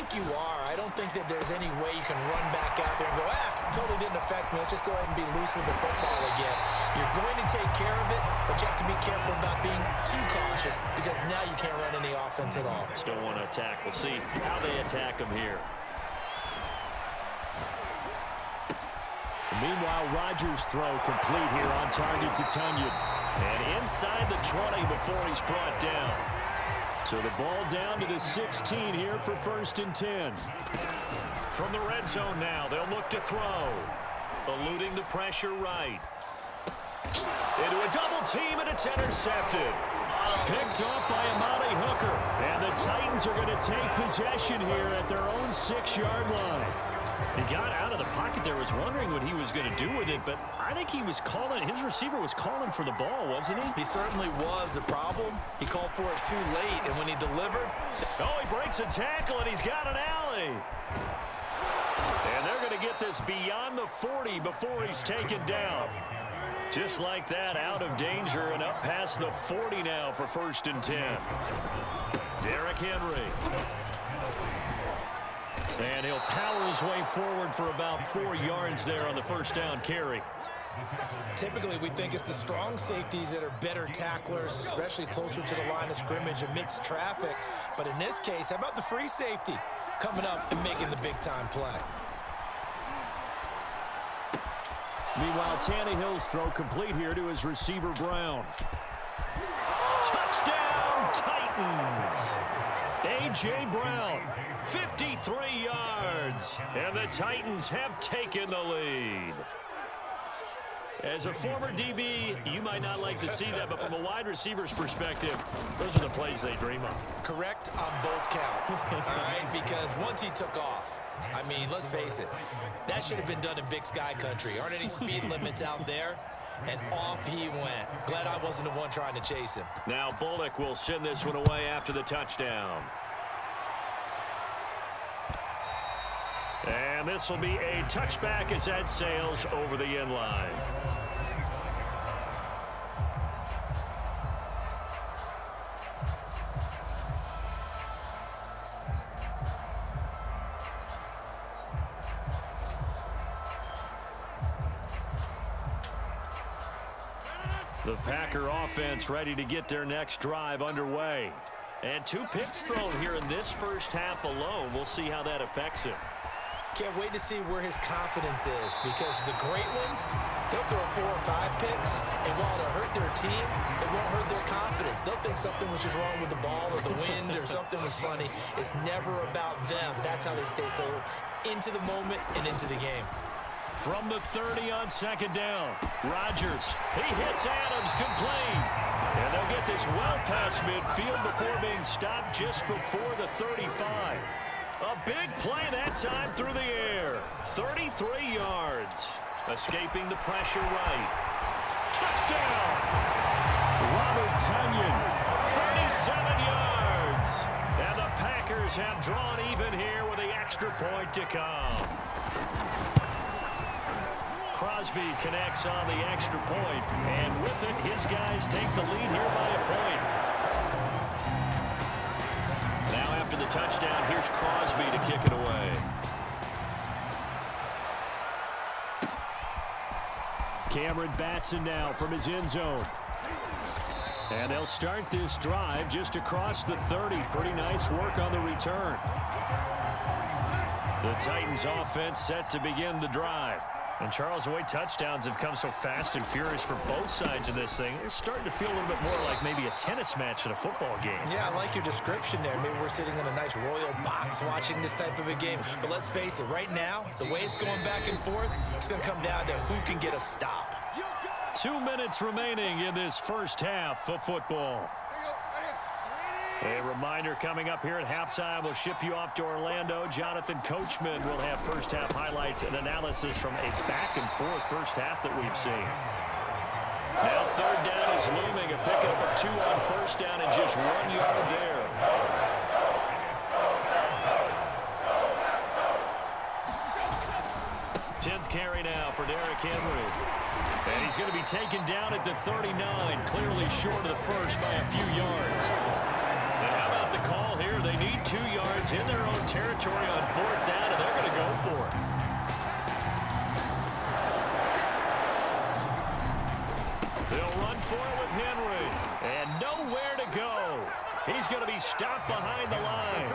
think you are. I don't think that there's any way you can run back out there and go, totally didn't affect me. Let's just go ahead and be loose with the football again. You're going to take care of it, but you have to be careful about being too cautious because now you can't run any offense at all. Still want to attack. We'll see how they attack him here. Meanwhile, Rodgers' throw complete here on target to Tunyon. And inside the 20 before he's brought down. So the ball down to the 16 here for 1st and 10. From the red zone now, they'll look to throw. Eluding the pressure right. Into a double team, and it's intercepted. Picked off by Amani Hooker. And the Titans are going to take possession here at their own 6-yard line. He got out of the pocket there, was wondering what he was going to do with it, but I think he was calling, his receiver was calling for the ball, wasn't he? He certainly was. The problem, he called for it too late, and when he delivered... Oh, he breaks a tackle, and he's got an alley. And they're going to get this beyond the 40 before he's taken down. Just like that, out of danger and up past the 40 now for 1st and 10. Derrick Henry. And he'll power his way forward for about 4 yards there on the 1st down carry. Typically, we think it's the strong safeties that are better tacklers, especially closer to the line of scrimmage amidst traffic. But in this case, how about the free safety coming up and making the big-time play? Meanwhile, Tannehill's throw complete here to his receiver, Brown. Touchdown, Titans! A.J. Brown, 53 yards, and the Titans have taken the lead. As a former DB, you might not like to see that, but from a wide receiver's perspective, those are the plays they dream of. Correct on both counts, all right? Because once he took off, I mean, let's face it, that should have been done in Big Sky country. Aren't any speed limits out there? And off he went. Glad I wasn't the one trying to chase him. Now Bullock will send this one away after the touchdown. And this will be a touchback as that sails over the end line. The Packer offense ready to get their next drive underway. And 2 picks thrown here in this first half alone. We'll see how that affects him. Can't wait to see where his confidence is, because the great ones, they'll throw 4 or 5 picks, and while it'll hurt their team, it won't hurt their confidence. They'll think something was just wrong with the ball or the wind or something was funny. It's never about them. That's how they stay so into the moment and into the game. From the 30 on 2nd down, Rodgers, he hits Adams complete. And they'll get this well past midfield before being stopped just before the 35. A big play that time through the air. 33 yards. Escaping the pressure right. Touchdown! Robert Tunyon, 37 yards. And the Packers have drawn even here with the extra point to come. Crosby connects on the extra point, and with it, his guys take the lead here by a point. Now after the touchdown, here's Crosby to kick it away. Cameron Batson now from his end zone. And they'll start this drive just across the 30. Pretty nice work on the return. The Titans offense set to begin the drive. And Charles, the way touchdowns have come so fast and furious for both sides of this thing, it's starting to feel a little bit more like maybe a tennis match in a football game. Yeah, I like your description there. Maybe we're sitting in a nice royal box watching this type of a game. But let's face it, right now, the way it's going back and forth, it's going to come down to who can get a stop. 2 minutes remaining in this first half of football. A reminder coming up here at halftime, we'll ship you off to Orlando. Jonathan Coachman will have first half highlights and analysis from a back-and-forth first half that we've seen. Now 3rd down is looming, a pickup of 2 on 1st down and just 1 yard there. Tenth carry now for Derrick Henry. And he's going to be taken down at the 39, clearly short of the first by a few yards. And how about the call here? They need 2 yards in their own territory territory on 4th down, and they're going to go for it. They'll run for it with Henry. And nowhere to go. He's going to be stopped behind the line.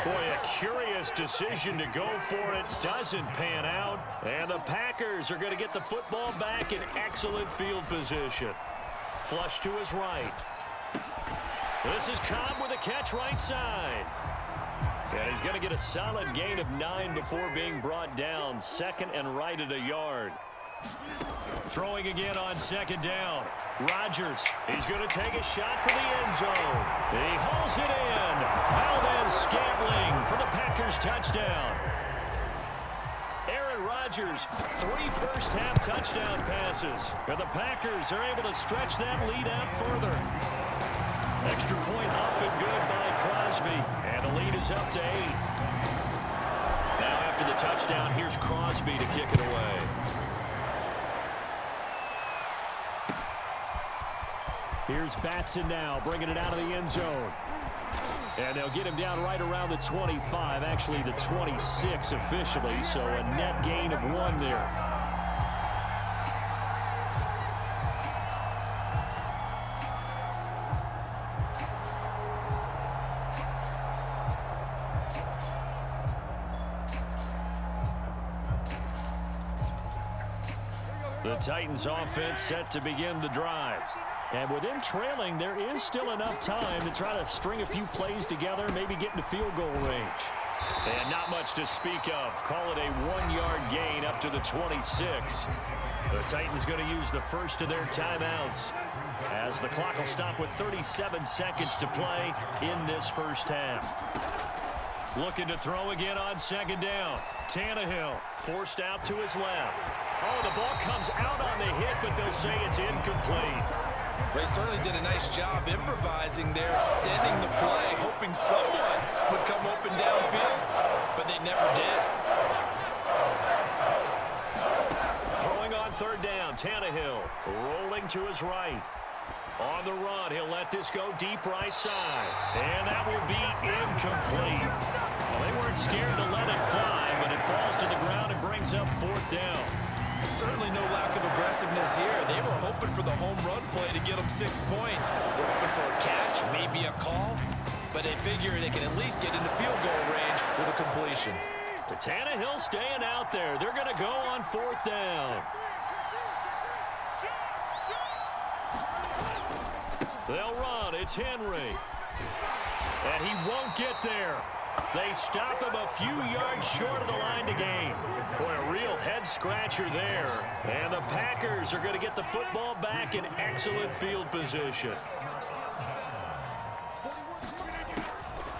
Boy, a curious decision to go for it. Doesn't pan out. And the Packers are going to get the football back in excellent field position. Flush to his right. This is Cobb with a catch right side. And he's going to get a solid gain of 9 before being brought down. 2nd and right at a yard. Throwing again on 2nd down. Rodgers, he's going to take a shot for the end zone. He hauls it in. Valdez-Scantling for the Packers touchdown. Aaron Rodgers, 3 first-half touchdown passes. And the Packers are able to stretch that lead out further. Extra point up and good by Crosby. And the lead is up to 8. Now after the touchdown, here's Crosby to kick it away. Here's Batson now, bringing it out of the end zone. And they'll get him down right around the 25, actually the 26 officially, so a net gain of 1 there. The Titans offense set to begin the drive. And with them trailing, there is still enough time to try to string a few plays together, maybe get into field goal range. And not much to speak of. Call it a 1-yard gain up to the 26. The Titans going to use the first of their timeouts as the clock will stop with 37 seconds to play in this first half. Looking to throw again on 2nd down. Tannehill forced out to his left. Oh, the ball comes out on the hit, but they'll say it's incomplete. They certainly did a nice job improvising there, extending the play, hoping someone would come open downfield, but they never did. Throwing on 3rd down, Tannehill rolling to his right. On the run, he'll let this go deep right side. And that will be incomplete. Well, they weren't scared to let it fly, but it falls to the ground and brings up 4th down. Certainly no lack of aggressiveness here. They were hoping for the home run play to get them 6 points. They're hoping for a catch, maybe a call, but they figure they can at least get into field goal range with a completion. The Tannehill staying out there. They're going to go on 4th down. They'll run. It's Henry. And he won't get there. They stop him a few yards short of the line to gain. Boy, a real head-scratcher there. And the Packers are going to get the football back in excellent field position.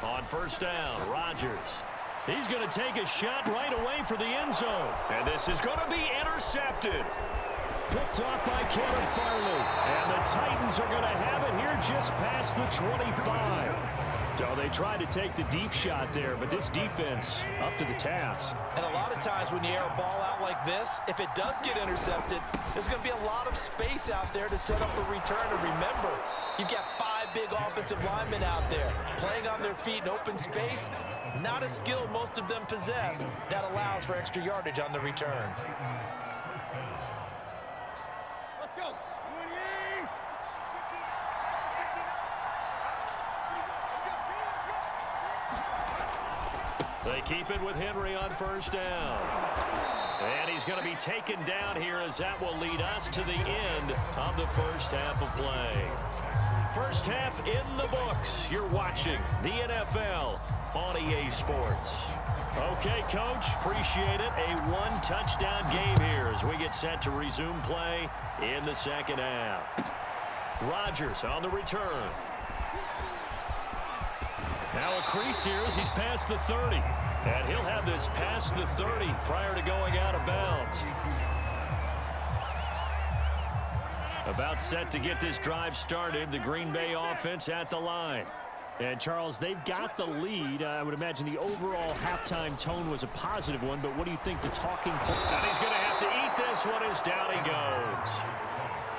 On 1st down, Rodgers. He's going to take a shot right away for the end zone. And this is going to be intercepted. Picked off by Kevin Farley. And the Titans are going to have it here just past the 25. So they tried to take the deep shot there, but this defense up to the task. And a lot of times when you air a ball out like this, if it does get intercepted, there's going to be a lot of space out there to set up a return. And remember, you've got 5 big offensive linemen out there playing on their feet in open space. Not a skill most of them possess that allows for extra yardage on the return. They keep it with Henry on 1st down. And he's going to be taken down here as that will lead us to the end of the first half of play. First half in the books. You're watching the NFL on EA Sports. Okay, Coach, appreciate it. A 1-touchdown game here as we get set to resume play in the second half. Rodgers on the return. Now a crease here as he's past the 30. And he'll have this past the 30 prior to going out of bounds. About set to get this drive started. The Green Bay offense at the line. And, Charles, they've got the lead. I would imagine the overall halftime tone was a positive one, but what do you think the talking point? And he's going to have to eat this one as down he goes.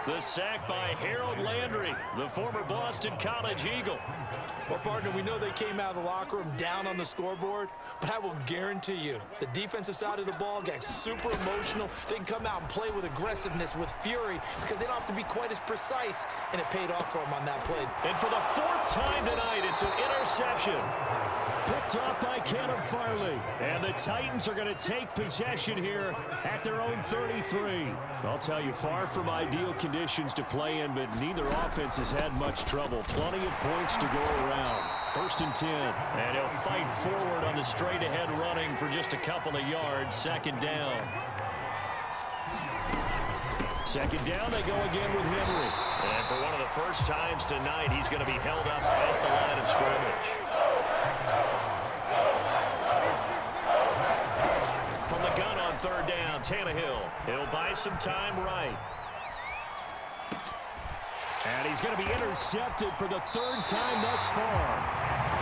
The sack by Harold Landry, the former Boston College Eagle. Well, partner, we know they came out of the locker room down on the scoreboard, but I will guarantee you the defensive side of the ball gets super emotional. They can come out and play with aggressiveness, with fury, because they don't have to be quite as precise, and it paid off for them on that play. And for the 4th time tonight, it's an interception. Picked off by Caleb Farley. And the Titans are going to take possession here at their own 33. I'll tell you, far from ideal conditions to play in, but neither offense has had much trouble. Plenty of points to go around. 1st and 10. And he'll fight forward on the straight-ahead running for just a couple of yards. 2nd down. 2nd down, they go again with Henry. And for one of the first times tonight, he's going to be held up at the line of scrimmage. From the gun on 3rd down, Tannehill. He'll buy some time right. And he's going to be intercepted for the 3rd time thus far.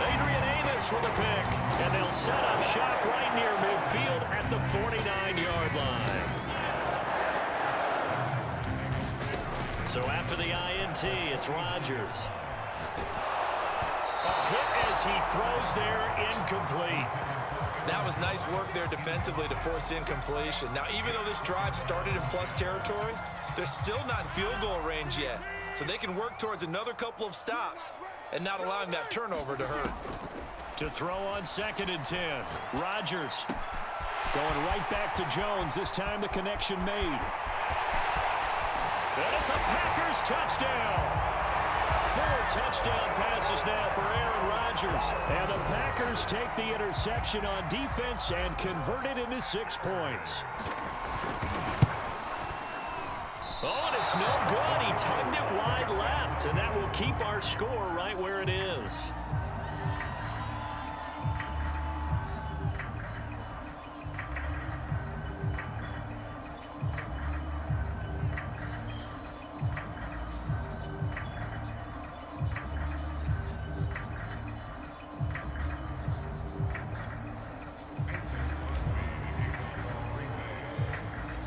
Adrian Amos with a pick. And they'll set up shop right near midfield at the 49-yard line. So after the INT, it's Rodgers. A hit as he throws there, incomplete. That was nice work there defensively to force incompletion. Now, even though this drive started in plus territory, they're still not in field goal range yet. So they can work towards another couple of stops and not allowing that turnover to hurt. To throw on 2nd and 10. Rodgers going right back to Jones. This time the connection made. And it's a Packers touchdown. 4 touchdown passes now for Aaron Rodgers. And the Packers take the interception on defense and convert it into 6 points. Oh, and it's no good. He tugged it wide left, and that will keep our score right where it is.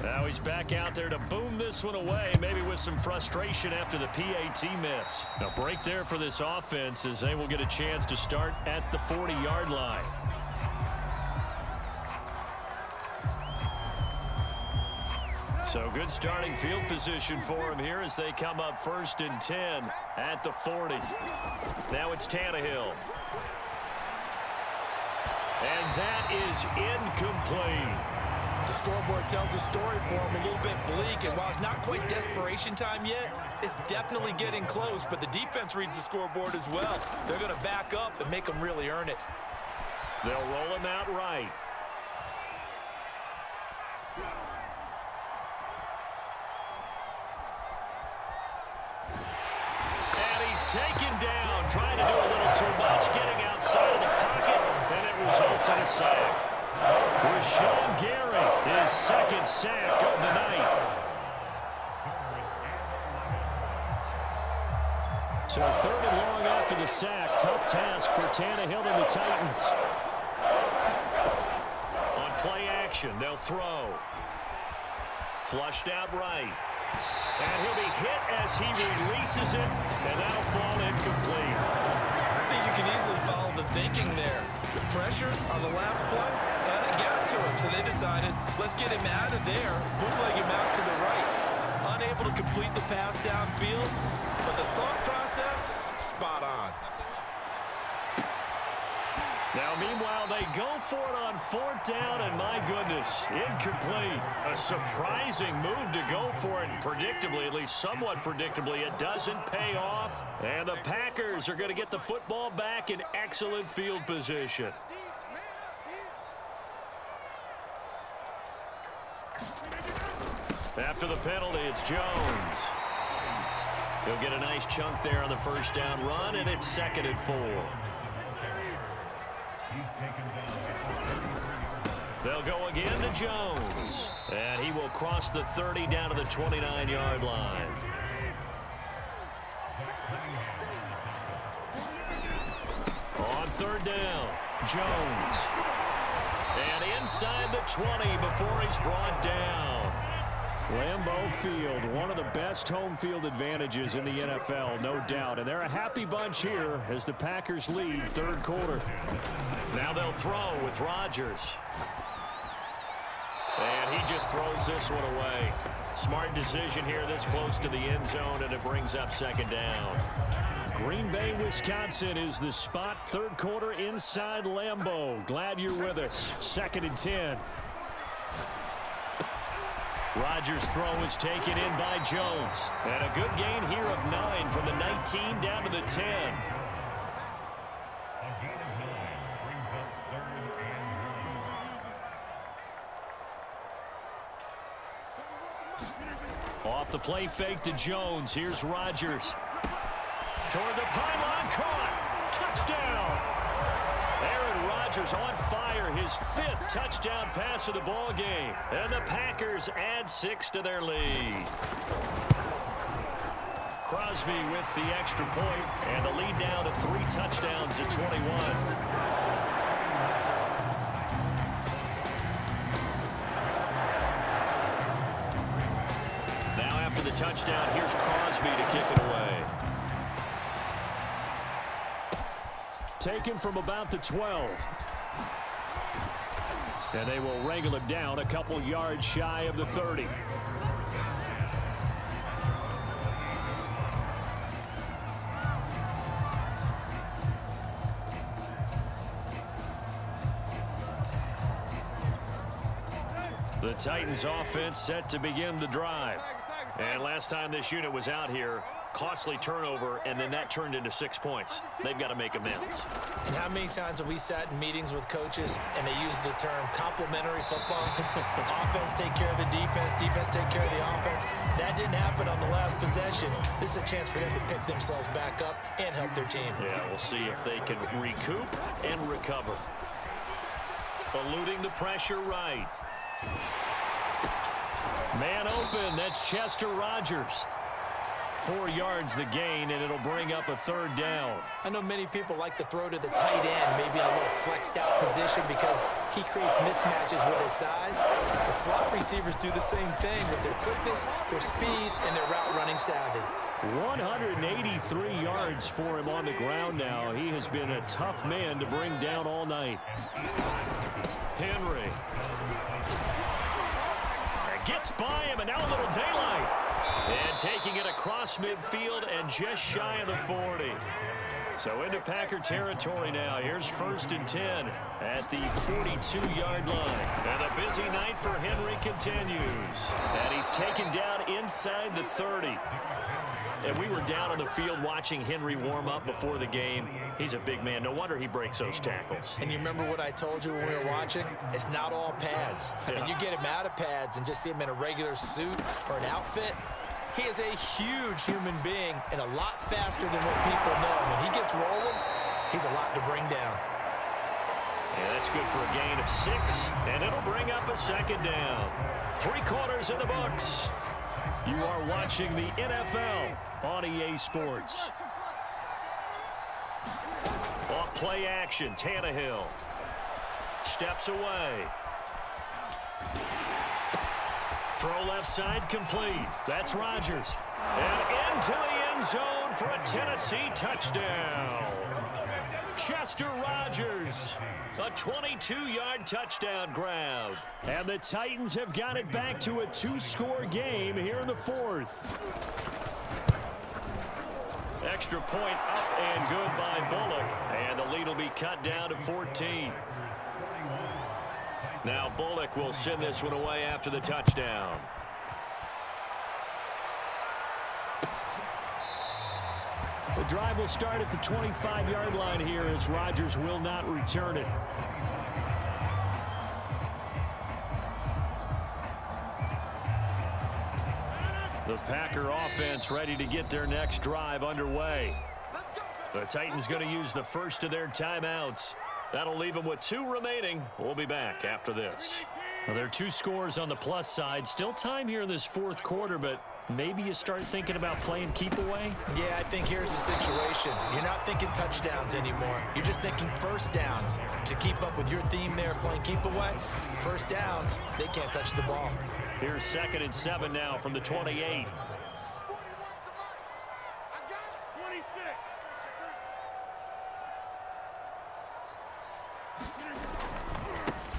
Now he's back out there to boom this one away, maybe with some frustration after the PAT miss. A break there for this offense as they will get a chance to start at the 40-yard line. So good starting field position for him here as they come up 1st and 10 at the 40. Now it's Tannehill. And that is incomplete. The scoreboard tells a story for him, a little bit bleak, and while it's not quite desperation time yet, it's definitely getting close, but the defense reads the scoreboard as well. They're going to back up and make them really earn it. They'll roll him out right. And he's taken down, trying to do a little too much, getting outside of the pocket, and it results in a sack. Rashawn Gary, his 2nd sack of the night. So 3rd and long after the sack. Tough task for Tannehill and the Titans. On play action, they'll throw. Flushed out right. And he'll be hit as he releases it, and that'll fall incomplete. I think you can easily follow the thinking there. The pressure on the last play, it got to him, so they decided, let's get him out of there, bootleg him out to the right. Unable to complete the pass downfield, but the thought process, spot on. Now, meanwhile, they go for it on 4th down, and my goodness, incomplete. A surprising move to go for it, and predictably, at least somewhat predictably, it doesn't pay off. And the Packers are going to get the football back in excellent field position. After the penalty, it's Jones. He'll get a nice chunk there on the 1st down run, and it's 2nd and 4. They'll go again to Jones. And he will cross the 30 down to the 29-yard line. On 3rd down, Jones. And inside the 20 before he's brought down. Lambeau Field, one of the best home field advantages in the NFL, no doubt. And they're a happy bunch here as the Packers lead third quarter. Now they'll throw with Rodgers. And he just throws this one away. Smart decision here this close to the end zone, and it brings up second down. Green Bay, Wisconsin is the spot. Third quarter inside Lambeau. Glad you're with us. 2nd and 10. Rodgers' throw is taken in by Jones. And a good gain here of 9 from the 19 down to the 10. Off the play fake to Jones. Here's Rodgers. Toward the pylon, caught. Touchdown. Aaron Rodgers on fire, his 5th touchdown pass of the ball game. And the Packers add 6 to their lead. Crosby with the extra point, and the lead down to 3 touchdowns at 21. The touchdown. Here's Crosby to kick it away. Taken from about the 12. And they will wrangle him down a couple yards shy of the 30. The Titans offense set to begin the drive. And last time this unit was out here, costly turnover, and then that turned into 6 points. They've got to make amends. And how many times have we sat in meetings with coaches and they use the term complementary football? Offense take care of the defense, defense take care of the offense. That didn't happen on the last possession. This is a chance for them to pick themselves back up and help their team. Yeah, we'll see if they can recoup and recover. Eluding the pressure right. Man open, that's Chester Rogers. 4 yards the gain, and it'll bring up a 3rd down. I know many people like to throw to the tight end, maybe in a little flexed out position because he creates mismatches with his size. The slot receivers do the same thing with their quickness, their speed, and their route running savvy. 183 yards for him on the ground now. He has been a tough man to bring down all night. Henry. Gets by him, and now a little daylight. And taking it across midfield and just shy of the 40. So into Packer territory now. Here's 1st and 10 at the 42-yard line. And the busy night for Henry continues. And he's taken down inside the 30. And we were down on the field watching Henry warm up before the game. He's a big man. No wonder he breaks those tackles. And you remember what I told you when we were watching? It's not all pads. I mean, you get him out of pads and just see him in a regular suit or an outfit. He is a huge human being and a lot faster than what people know. When he gets rolling, he's a lot to bring down. Yeah, that's good for a gain of 6, and it'll bring up a 2nd down. 3 quarters in the books. You are watching the NFL on EA Sports. Off play action, Tannehill steps away. Throw left side complete. That's Rodgers. And into the end zone for a Tennessee touchdown. Chester Rogers, a 22-yard touchdown grab. And the Titans have got it back to a 2-score game here in the 4th. Extra point up and good by Bullock. And the lead will be cut down to 14. Now Bullock will send this one away after the touchdown. The drive will start at the 25-yard line here as Rodgers will not return it. The Packer offense ready to get their next drive underway. The Titans going to use the first of their timeouts. That'll leave them with 2 remaining. We'll be back after this. Well, there are 2 scores on the plus side. Still time here in this 4th quarter, but maybe you start thinking about playing keep away? Yeah, I think here's the situation. You're not thinking touchdowns anymore. You're just thinking first downs. To keep up with your theme there, playing keep away, first downs, they can't touch the ball. Here's 2nd and 7 now from the 28.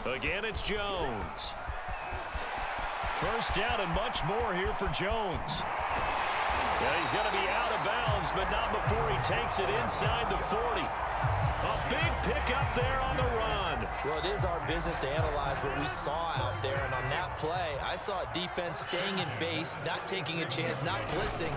Again, it's Jones. First down and much more here for Jones. Yeah, he's going to be out of bounds, but not before he takes it inside the 40. A big pickup there on the run. Well, it is our business to analyze what we saw out there, and on that play, I saw a defense staying in base, not taking a chance, not blitzing,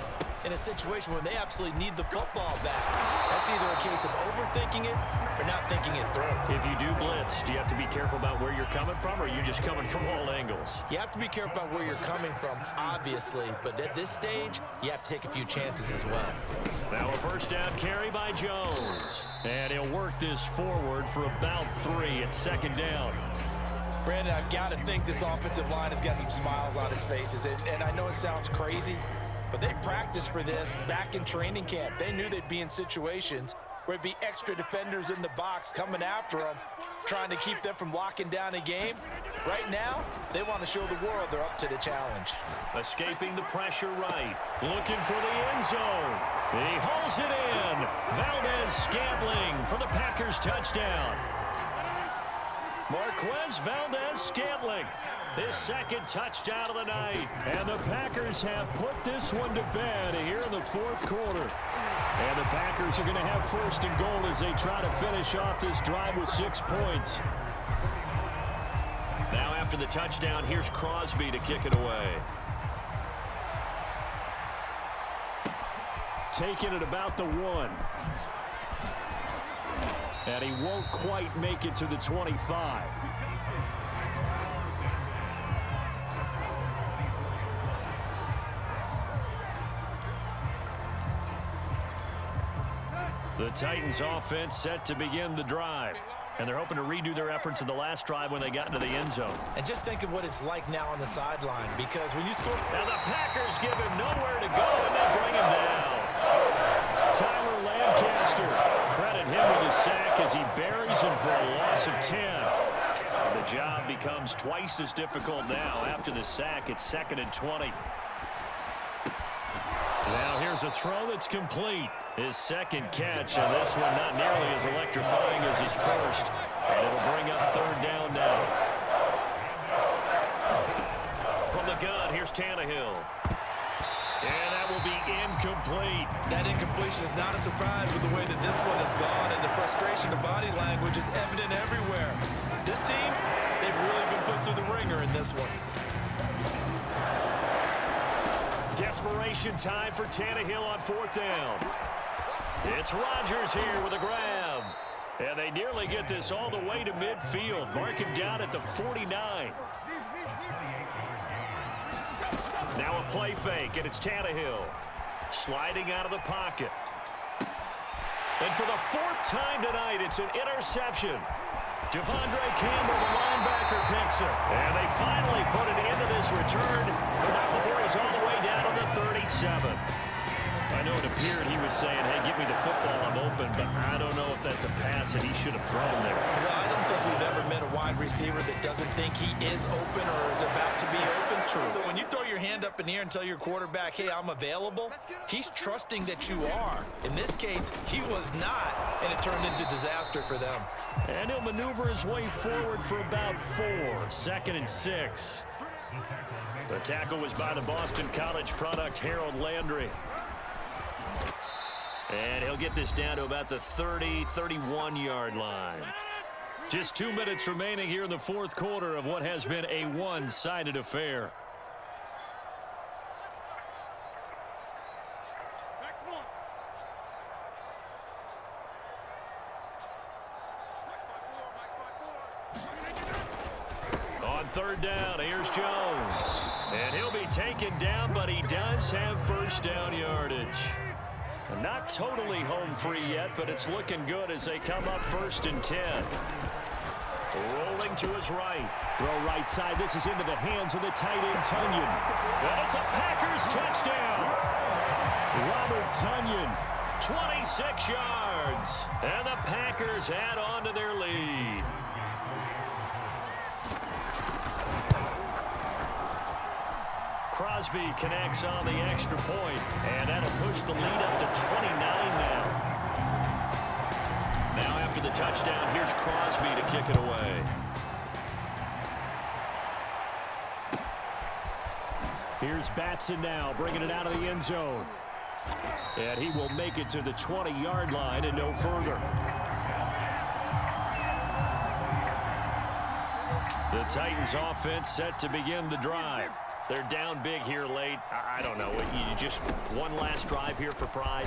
in a situation where they absolutely need the football back. That's either a case of overthinking it or not thinking it through. If you do blitz, do you have to be careful about where you're coming from, or are you just coming from all angles? You have to be careful about where you're coming from, obviously, but at this stage, you have to take a few chances as well. Now a first down carry by Jones. And he'll work this forward for about 3 at 2nd down. Brandon, I've got to think this offensive line has got some smiles on its faces. And I know it sounds crazy, but they practiced for this back in training camp. They knew they'd be in situations where it'd be extra defenders in the box coming after them, trying to keep them from locking down a game. Right now, they want to show the world they're up to the challenge. Escaping the pressure right. Looking for the end zone. He hauls it in. Valdez-Scantling for the Packers touchdown. Marquez Valdez-Scantling, his 2nd touchdown of the night. And the Packers have put this one to bed here in the 4th quarter. And the Packers are going to have 1st and goal as they try to finish off this drive with 6 points. Now after the touchdown, here's Crosby to kick it away. Taking it about the 1. And he won't quite make it to the 25. The Titans offense set to begin the drive. And they're hoping to redo their efforts in the last drive when they got into the end zone. And just think of what it's like now on the sideline, because when you score... Now the Packers give him nowhere to go, and they bring him down. Tyler Lancaster, credit him with a sack as he buries him for a loss of 10. The job becomes twice as difficult now after the sack. It's 2nd and 20. Now here's a throw that's complete. His 2nd catch, and this one not nearly as electrifying as his first. And it'll bring up 3rd down now. From the gun, here's Tannehill. And that will be incomplete. That incompletion is not a surprise with the way that this one has gone, and the frustration of body language is evident everywhere. This team, they've really been put through the ringer in this one. Desperation time for Tannehill on 4th down. It's Rodgers here with a grab. And they nearly get this all the way to midfield. Mark him down at the 49. Now a play fake, and it's Tannehill. Sliding out of the pocket. And for the 4th time tonight, it's an interception. Devondre Campbell, the linebacker, picks it. And they finally put it into this return. But not before he's all the way down to the 37. I know it appeared he was saying, hey, give me the football, I'm open, but I don't know if that's a pass that he should have thrown there. Well, I don't think we've ever met a wide receiver that doesn't think he is open or is about to be open. True. So when you throw your hand up in the air and tell your quarterback, hey, I'm available, he's trusting that you are. In this case, he was not, and it turned into disaster for them. And he'll maneuver his way forward for about 4. 2nd and 6. The tackle was by the Boston College product, Harold Landry. And he'll get this down to about the 30, 31-yard line. Just 2 minutes remaining here in the 4th quarter of what has been a one-sided affair. On 3rd down, here's Jones. And he'll be taken down, but he does have 1st down yardage. Not totally home free yet, but it's looking good as they come up 1st and 10. Rolling to his right. Throw right side. This is into the hands of the tight end, Tunyon. And it's a Packers touchdown. Robert Tunyon, 26 yards. And the Packers add on to their lead. Crosby connects on the extra point, and that'll push the lead up to 29 now. Now after the touchdown, here's Crosby to kick it away. Here's Batson now, bringing it out of the end zone. And he will make it to the 20-yard line and no further. The Titans offense set to begin the drive. They're down big here late. I don't know. You just one last drive here for pride.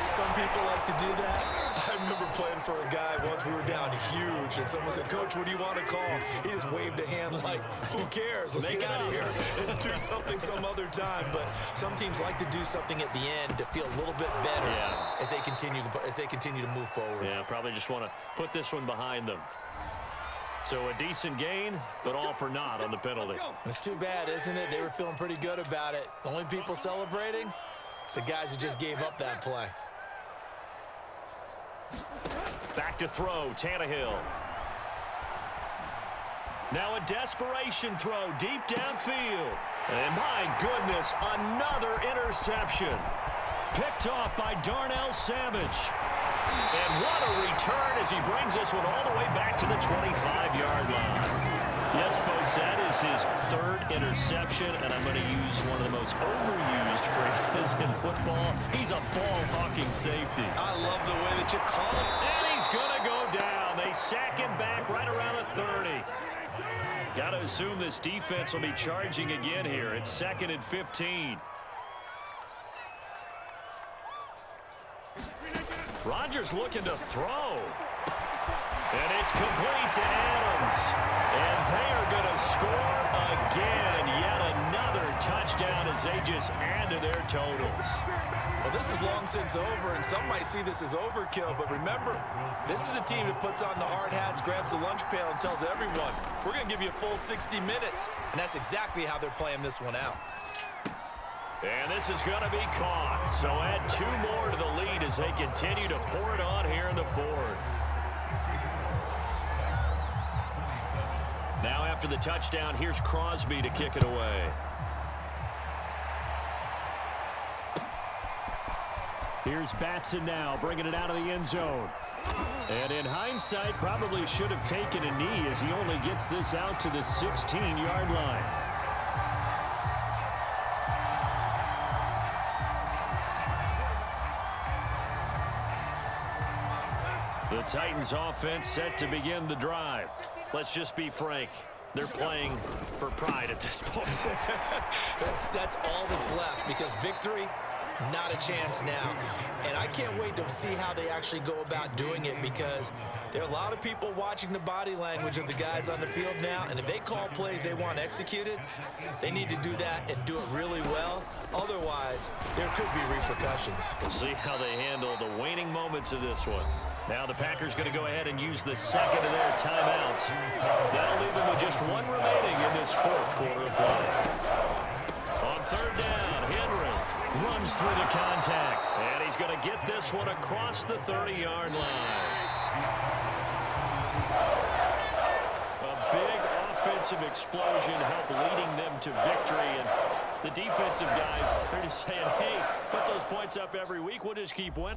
Some people like to do that. I remember playing for a guy once. We were down huge, and someone said, "Coach, what do you want to call?" He just waved a hand like, "Who cares? Let's get out of here and do something some other time." But some teams like to do something at the end to feel a little bit better as they continue to move forward. Yeah, probably just want to put this one behind them. So a decent gain, but all for naught on the penalty. It's too bad, isn't it? They were feeling pretty good about it. The only people celebrating, the guys who just gave up that play. Back to throw, Tannehill. Now a desperation throw deep downfield. And my goodness, another interception. Picked off by Darnell Savage. And what a return as he brings this one all the way back to the 25-yard line. Yes, folks, that is his third interception, and I'm going to use one of the most overused phrases in football. He's a ball-hawking safety. I love the way that you call it. And he's going to go down. They sack him back right around the 30. Got to assume this defense will be charging again here. It's 2nd and 15. Rodgers looking to throw. And it's complete to Adams. And they are going to score again. Yet another touchdown as they just add to their totals. Well, this is long since over, and some might see this as overkill. But remember, this is a team that puts on the hard hats, grabs the lunch pail, and tells everyone, we're going to give you a full 60 minutes. And that's exactly how they're playing this one out. And this is going to be caught. So add 2 more to the lead as they continue to pour it on here in the 4th. Now after the touchdown, here's Crosby to kick it away. Here's Batson now, bringing it out of the end zone. And in hindsight, probably should have taken a knee as he only gets this out to the 16-yard line. The Titans offense set to begin the drive. Let's just be frank. They're playing for pride at this point. That's all that's left, because victory, not a chance now. And I can't wait to see how they actually go about doing it, because there are a lot of people watching the body language of the guys on the field now, and if they call plays they want executed, they need to do that and do it really well. Otherwise, there could be repercussions. We'll see how they handle the waning moments of this one. Now the Packers going to go ahead and use the second of their timeouts. That'll leave them with just 1 remaining in this 4th quarter of play. On 3rd down, Henry runs through the contact, and he's going to get this one across the 30-yard line. A big offensive explosion helped leading them to victory, and the defensive guys are just saying, hey, put those points up every week, we'll just keep winning.